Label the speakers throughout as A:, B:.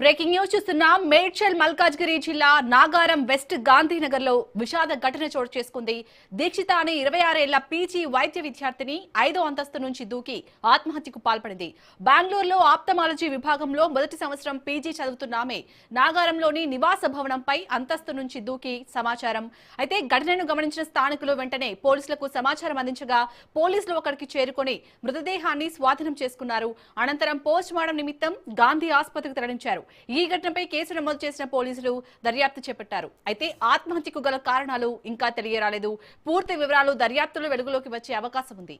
A: Breaking news చూస్తున్నాం. మేడ్చల్ మల్కాజ్గిరి జిల్లా Nagaram west Gandhinagar లో విషాద ఘటన చోటు చేసుకుంది. దీక్షిత అనే 26 ఏళ్ల పీజీ వైద్య విద్యార్థిని 5వ అంతస్తు నుంచి దూకి ఆత్మహత్యకు పాల్పడింది. బెంగళూరులో ఆప్థమాలజీ విభాగంలో మొదటి సంవత్సరం పీజీ చదువుతున్న ఆమె నాగారంలోని నివాస భవనంపై అంతస్తు నుంచి దూకి సమాచారం. అయితే ఘటనను గమనించిన స్థానికులు వెంటనే పోలీసులకు సమాచారం అందించగా పోలీసులు అక్కడికి చేరుకొని మృతదేహాన్ని స్వాధీనం చేసుకున్నారు. అనంతరం పోస్ట్ మార్టం నిమిత్తం గాంధీ ఆసుపత్రికి తరలించారు. ఈ ఘటనపై కేసు నమోదు చేసిన పోలీసులు దర్యాప్తు చేపట్టారు. అయితే ఆత్మహత్యకు గల కారణాలు ఇంకా తెలియరాలేదు. పూర్తి వివరాలు దర్యాప్తులో వెలుగులోకి వచ్చే అవకాశం ఉంది.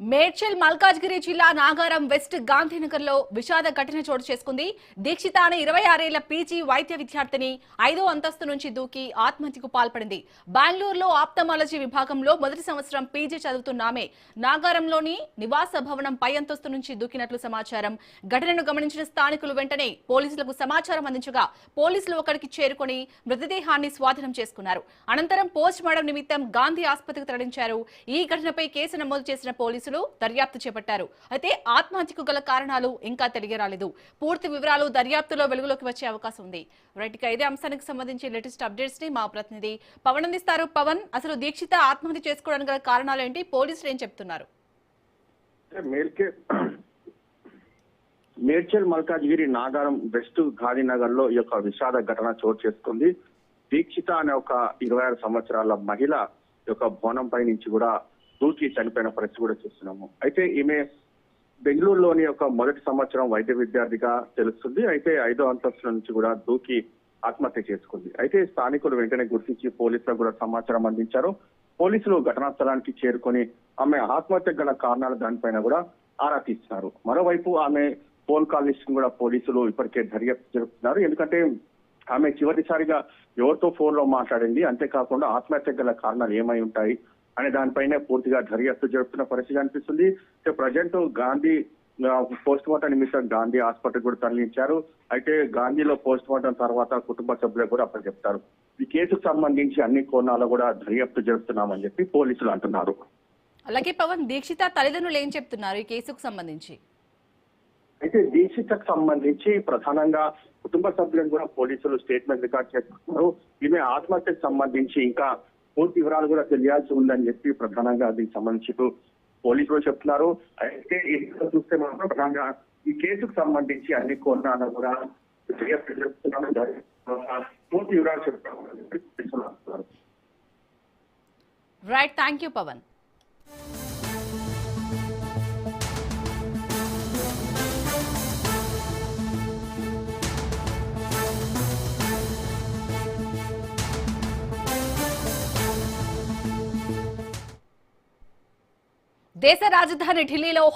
A: మేడ్చల్ మల్కాజ్గిరి జిల్లా నాగారం వెస్ట్ గాంధీనగర్ లో విషాద ఘటన చోటు చేసుకుంది. దీక్షిత అనే 26 ఏళ్ల పీజీ వైద్య విద్యార్థిని 5వ అంతస్తు నుంచి దూకి ఆత్మహత్యకు పాల్పడింది. బెంగళూరులో ఆప్థమాలజీ విభాగంలో మొదటి సంవత్సరం పీజీ చదువుతున్న ఆమె నాగారంలోని నివాస భవనం పై అంతస్తు నుంచి దూకినట్లు సమాచారం. ఘటనను గమనించిన స్థానికులు వెంటనే పోలీసులకు సమాచారం అందించగా పోలీసులు అక్కడికి చేరుకొని మృతదేహాన్ని స్వాధీనం చేసుకున్నారు. అనంతరం పోస్ట్ మార్టం నిమిత్తం గాంధీ ఆసుపత్రికి తరలించారు. ఈ ఘటనపై కేసు నమోదు చేసిన పోలీసులు దర్యాప్తు చేపట్టారు. అయితే ఆత్మహత్యకు గల కారణాలు ఇంకా తెలియరాలేదు. పూర్తి వివరాలు దర్యాప్తులో వెలుగులోకి వచ్చే అవకాశం ఉంది. రైట్ గా ఇదే అంశానికి సంబంధించి లేటెస్ట్ అప్డేట్స్ ని మా ప్రతినిధి పవన్ అందిస్తారు. పవన్, అసలు దీక్షిత ఆత్మహత్య చేసుకోవడానికి గల కారణాలు ఏంటి? పోలీసులు ఏం చెప్తున్నారు?
B: మేడ్చల్ మల్కాజ్గిరి నాగారం వెస్ట్ గాంధీనగర్ లో ఈ యొక్క విషాద ఘటన చోటు చేసుకుంది. దీక్షిత అనే ఒక 26 సంవత్సరాల మహిళ యొక్క భవనంపై నుంచి కూడా దూకి చనిపోయిన పరిస్థితి కూడా చూస్తున్నాము. అయితే ఈమె బెంగళూరులోని ఒక మొదటి సంవత్సరం వైద్య విద్యార్థిగా తెలుస్తుంది. అయితే 5వ అంతస్తు నుంచి కూడా దూకి ఆత్మహత్య చేసుకుంది. అయితే స్థానికులు వెంటనే గుర్తించి పోలీసులకు కూడా సమాచారం అందించారు. పోలీసులు ఘటనా స్థలానికి చేరుకొని ఆమె ఆత్మహత్యకు గల కారణాలు దానిపైన కూడా ఆరా తీస్తున్నారు. మరోవైపు ఆమె ఫోన్ కాల్ లిస్ట్ కూడా పోలీసులు ఇప్పటికే దర్యాప్తు జరుపుతున్నారు. ఎందుకంటే ఆమె చివరిసారిగా ఎవరితో ఫోన్ లో మాట్లాడింది, అంతేకాకుండా ఆత్మహత్యకు గల కారణాలు ఏమై ఉంటాయి అనే దానిపైన పూర్తిగా దర్యాప్తు జరుపుతున్న పరిస్థితి అనిపిస్తుంది. ప్రజెంట్ గాంధీ పోస్ట్ మార్టం నిమిత్తం గాంధీ హాస్పిటల్ కూడా తరలించారు. అయితే గాంధీలో పోస్ట్ మార్టం తర్వాత కుటుంబ సభ్యులకు కూడా అప్పచెప్తారు. ఈ కేసుకు సంబంధించి అన్ని కోణాలు కూడా దర్యాప్తు జరుపుతున్నామని చెప్పి పోలీసులు అంటున్నారు.
A: అలాగే పవన్, దీక్షిత తల్లిదండ్రులు ఏం చెప్తున్నారు ఈ కేసుకు సంబంధించి?
B: అయితే దీక్షితకు సంబంధించి ప్రధానంగా కుటుంబ సభ్యులను కూడా పోలీసులు స్టేట్మెంట్ రికార్డ్ చేస్తున్నారు. ఈమె ఆత్మహత్యకు సంబంధించి ఇంకా పూర్తి వివరాలు కూడా తెలియాల్సి ఉందని చెప్పి ప్రధానంగా దీనికి సంబంధించి పోలీసులు చెప్తున్నారు. అయితే ఇంట్లో చూస్తే మాత్రం ప్రధానంగా ఈ కేసుకు సంబంధించి అన్ని కోణాలు కూడా చెప్తున్నాను, పూర్తి వివరాలు చెప్తున్నారు.
A: Right, thank you Pavan. దేశ రాజధాని ఢిల్లీలో